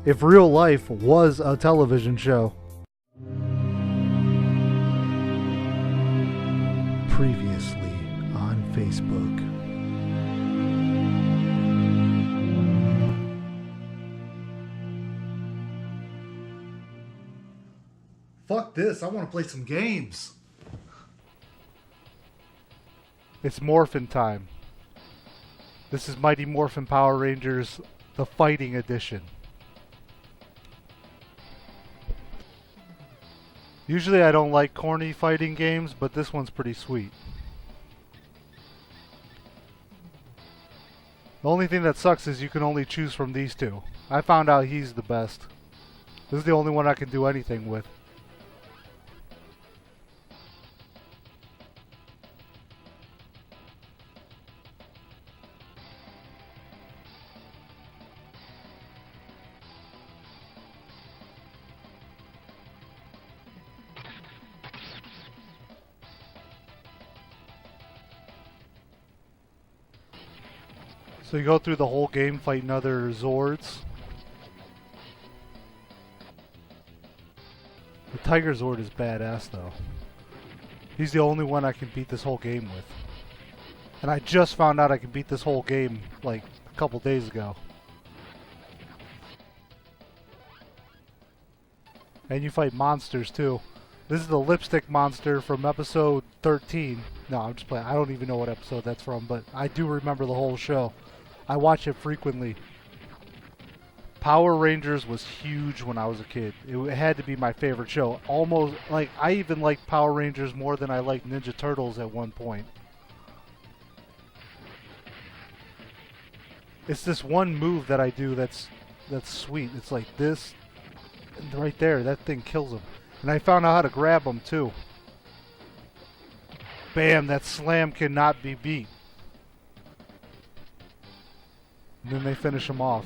if real life was a television show. Previously on Facebook. Fuck this, I want to play some games. It's Morphin time. This is Mighty Morphin Power Rangers, the Fighting Edition. Usually I don't like corny fighting games, but this one's pretty sweet. The only thing that sucks is you can only choose from these two. I found out he's the best. This is the only one I can do anything with. So you go through the whole game fighting other Zords. The Tiger Zord is badass though. He's the only one I can beat this whole game with. And I just found out I can beat this whole game like a couple days ago. And you fight monsters too. This is the lipstick monster from episode 13. No, I'm just playing. I don't even know what episode that's from, but I do remember the whole show. I watch it frequently. Power Rangers was huge when I was a kid. It had to be my favorite show. Almost, like, I even liked Power Rangers more than I liked Ninja Turtles at one point. It's this one move that I do that's sweet. It's like this, and right there, that thing kills him. And I found out how to grab him too. Bam, that slam cannot be beat. And then they finish him off.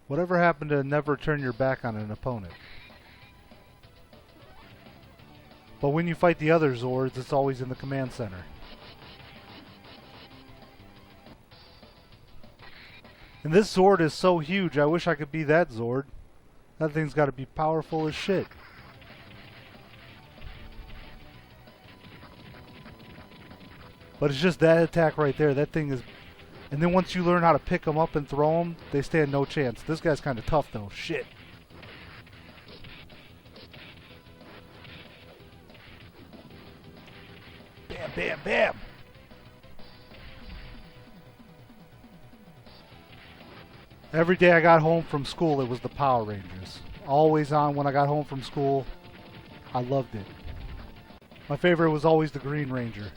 Whatever happened to never turn your back on an opponent? But when you fight the other Zords, it's always in the command center. And this Zord is so huge, I wish I could be that Zord. That thing's got to be powerful as shit. But it's just that attack right there. That thing is... And then once you learn how to pick them up and throw them, they stand no chance. This guy's kind of tough though. Shit. Bam, bam, bam. Every day I got home from school, it was the Power Rangers. Always on when I got home from school. I loved it. My favorite was always the Green Ranger.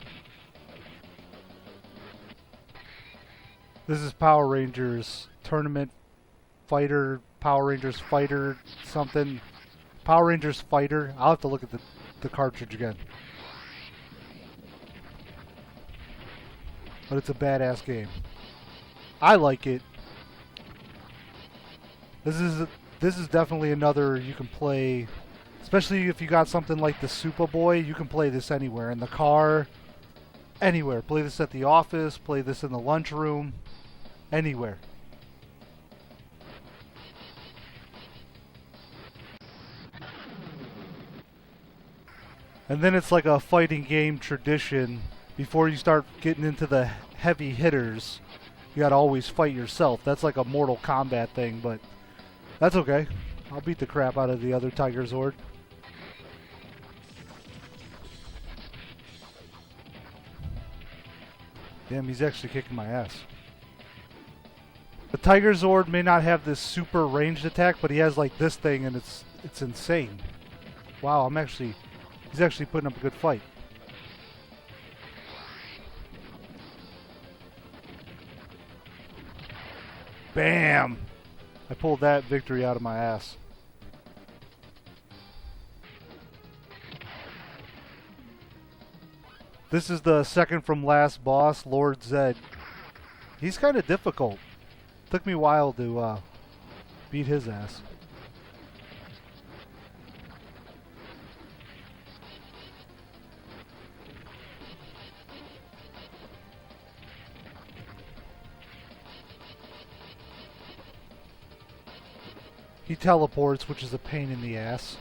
This is Power Rangers Tournament Fighter, Power Rangers Fighter something. Power Rangers Fighter. I'll have to look at the cartridge again. But it's a badass game. I like it. This is definitely another you can play, especially if you got something like the Superboy. You can play this anywhere, in the car, anywhere. Play this at the office, play this in the lunchroom, anywhere. And then it's like a fighting game tradition. Before you start getting into the heavy hitters, you gotta always fight yourself. That's like a Mortal Kombat thing, but that's okay. I'll beat the crap out of the other Tiger Zord. Damn, he's actually kicking my ass. The Tiger Zord may not have this super ranged attack, but he has like this thing, and it's insane. Wow, he's actually putting up a good fight. Bam! I pulled that victory out of my ass. This is the second from last boss, Lord Zed. He's kind of difficult. Took me a while to beat his ass. He teleports, which is a pain in the ass.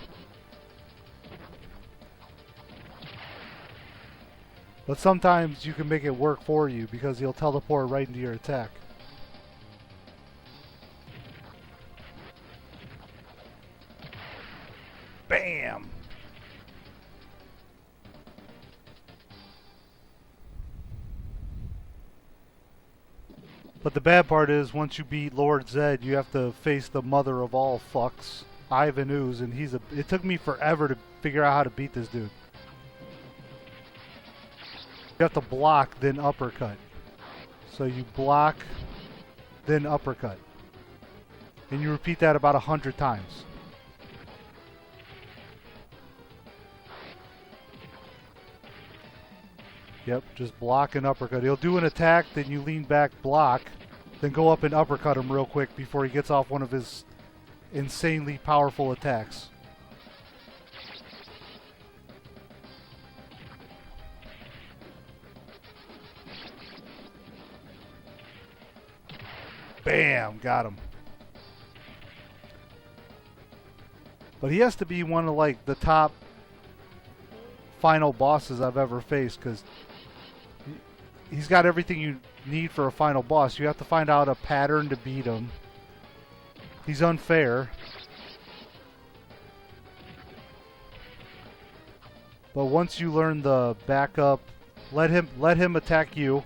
But sometimes you can make it work for you because he'll teleport right into your attack. Bam! But the bad part is, once you beat Lord Zed, you have to face the mother of all fucks, Ivan Ooze, and it took me forever to figure out how to beat this dude. You have to block, then uppercut. So you block, then uppercut. And you repeat that about 100 times. Yep, just block and uppercut. He'll do an attack, then you lean back, block, then go up and uppercut him real quick before he gets off one of his insanely powerful attacks. Bam! Got him. But he has to be one of like the top final bosses I've ever faced, because he's got everything you need for a final boss. You have to find out a pattern to beat him. He's unfair. But once you learn the backup, let him attack you.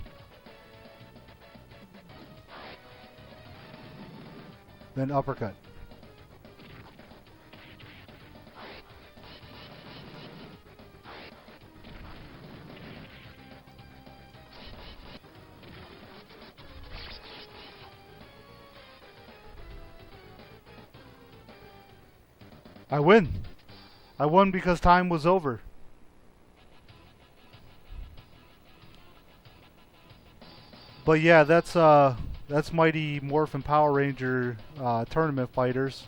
Then uppercut. I win. I won because time was over. But yeah, that's Mighty Morphin Power Ranger Tournament Fighters.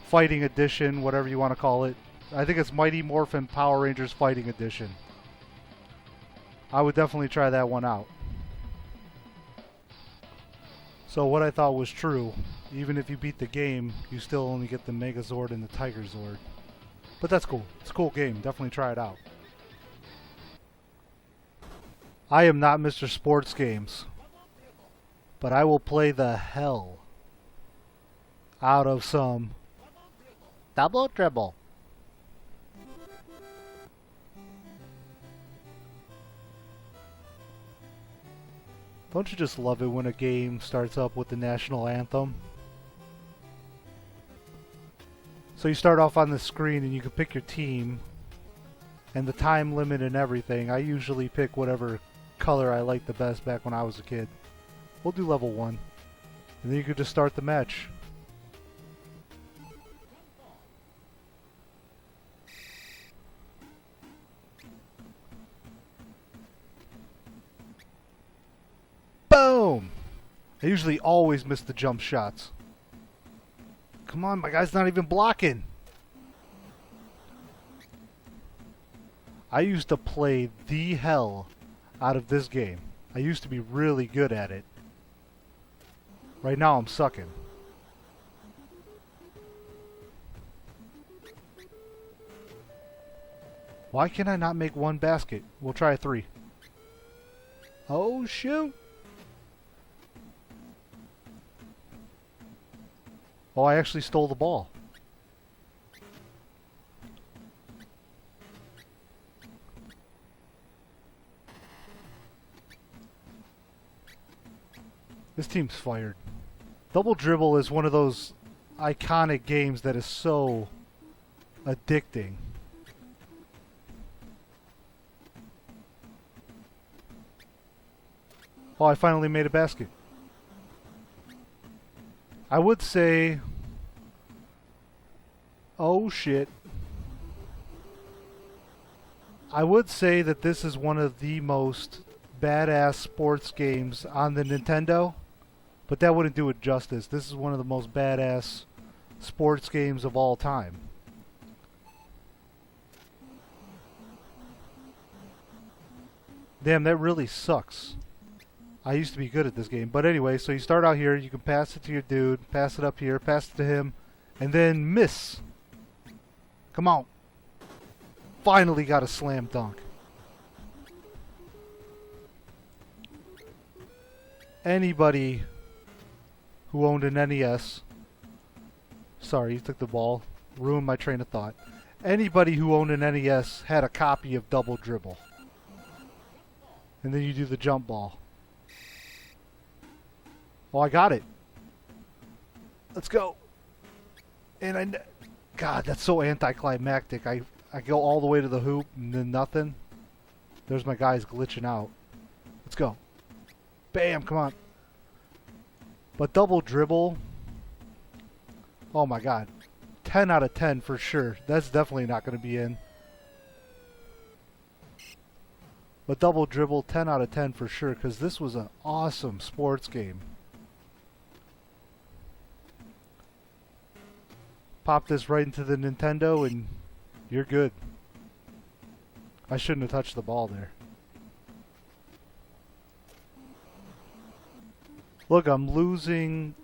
Fighting Edition, whatever you want to call it. I think it's Mighty Morphin Power Rangers Fighting Edition. I would definitely try that one out. So what I thought was true, even if you beat the game, you still only get the Megazord and the Tiger Zord. But that's cool. It's a cool game. Definitely try it out. I am not Mr. Sports Games, but I will play the hell out of some double dribble. Don't you just love it when a game starts up with the national anthem? So you start off on the screen and you can pick your team and the time limit and everything. I usually pick whatever color I like the best back when I was a kid. We'll do level 1. And then you can just start the match. Boom! I usually always miss the jump shots. Come on, my guy's not even blocking. I used to play the hell out of this game. I used to be really good at it. Right now I'm sucking. Why can I not make one basket? We'll try 3. Oh shoot! Oh, I actually stole the ball. This team's fired. Double Dribble is one of those iconic games that is so addicting. Oh, I finally made a basket. I would say... Oh shit. I would say that this is one of the most badass sports games on the Nintendo, but that wouldn't do it justice. This is one of the most badass sports games of all time. Damn, that really sucks. I used to be good at this game. But anyway, so you start out here, you can pass it to your dude, pass it up here, pass it to him, And then miss. Come on. Finally got a slam dunk. Anybody who owned an NES... Sorry, you took the ball. Ruined my train of thought. Anybody who owned an NES had a copy of Double Dribble. And then you do the jump ball. Oh, I got it. Let's go. And God, that's so anticlimactic. I go all the way to the hoop and then nothing. There's my guys glitching out. Let's go. Bam, come on. But Double Dribble, oh my God. 10 out of 10 for sure. That's definitely not going to be in. But Double Dribble, 10 out of 10 for sure, because this was an awesome sports game. Pop this right into the Nintendo and you're good. I shouldn't have touched the ball there. Look, I'm losing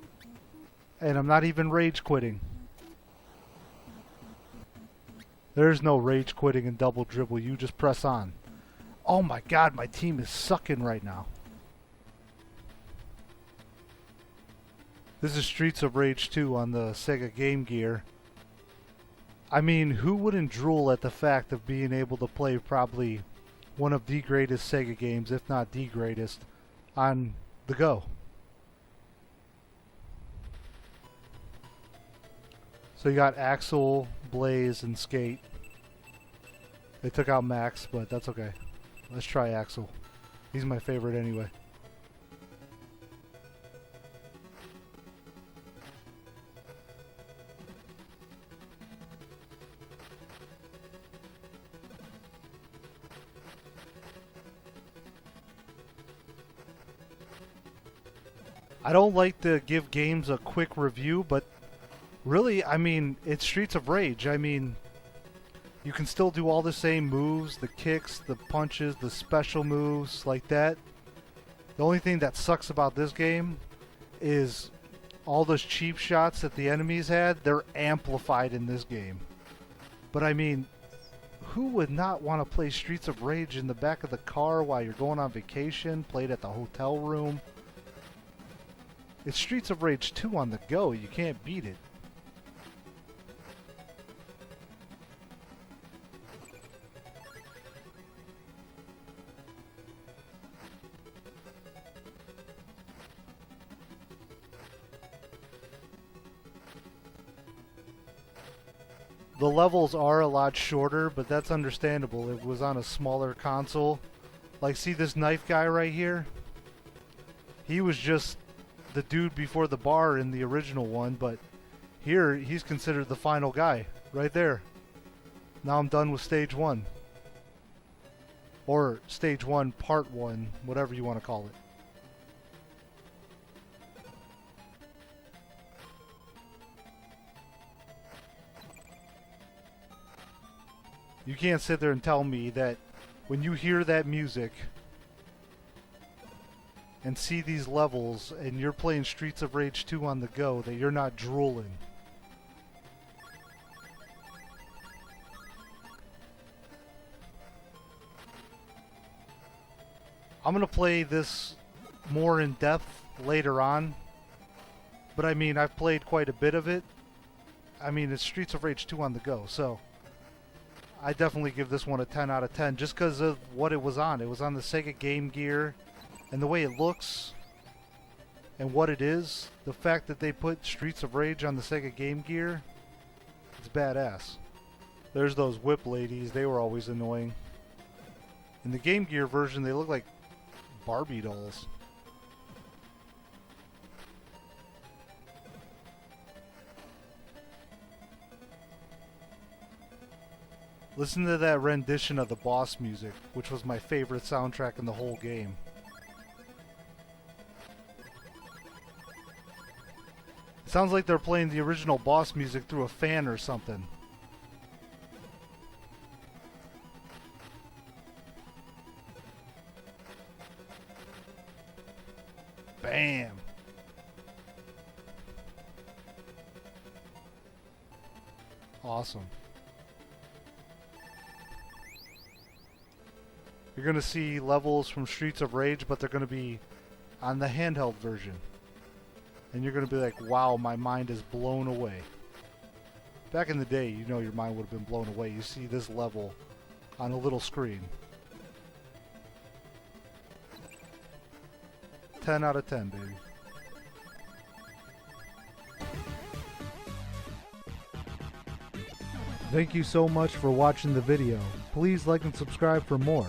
and I'm not even rage quitting. There's no rage quitting in Double Dribble. You just press on. Oh my God, my team is sucking right now. This is Streets of Rage 2 on the Sega Game Gear. I mean, who wouldn't drool at the fact of being able to play probably one of the greatest Sega games, if not the greatest, on the go? So you got Axel, Blaze, and Skate. They took out Max, but that's okay. Let's try Axel. He's my favorite anyway. I don't like to give games a quick review, but really, I mean, it's Streets of Rage. I mean, you can still do all the same moves, the kicks, the punches, the special moves like that. The only thing that sucks about this game is all those cheap shots that the enemies had, they're amplified in this game. But I mean, who would not want to play Streets of Rage in the back of the car while you're going on vacation, play it at the hotel room? It's Streets of Rage 2 on the go. You can't beat it. The levels are a lot shorter, but that's understandable. It was on a smaller console. Like, see this knife guy right here? He was just the dude before the bar in the original one, but here he's considered the final guy. Right there. Now I'm done with stage 1. Or stage 1, part 1, whatever you want to call it. You can't sit there and tell me that when you hear that music and see these levels and you're playing Streets of Rage 2 on the go that you're not drooling. I'm going to play this more in depth later on, but I mean, I've played quite a bit of it. I mean, it's Streets of Rage 2 on the go, so I definitely give this one a 10 out of 10 just because of what it was on. It was on the Sega Game Gear, and the way it looks and what it is, the fact that they put Streets of Rage on the Sega Game Gear, it's badass. There's those whip ladies, they were always annoying. In the Game Gear version, they look like Barbie dolls. Listen to that rendition of the boss music, which was my favorite soundtrack in the whole game. It sounds like they're playing the original boss music through a fan or something. Bam! Awesome. You're going to see levels from Streets of Rage, but they're going to be on the handheld version. And you're going to be like, wow, my mind is blown away. Back in the day, you know your mind would have been blown away. You see this level on a little screen. 10 out of 10, baby. Thank you so much for watching the video. Please like and subscribe for more.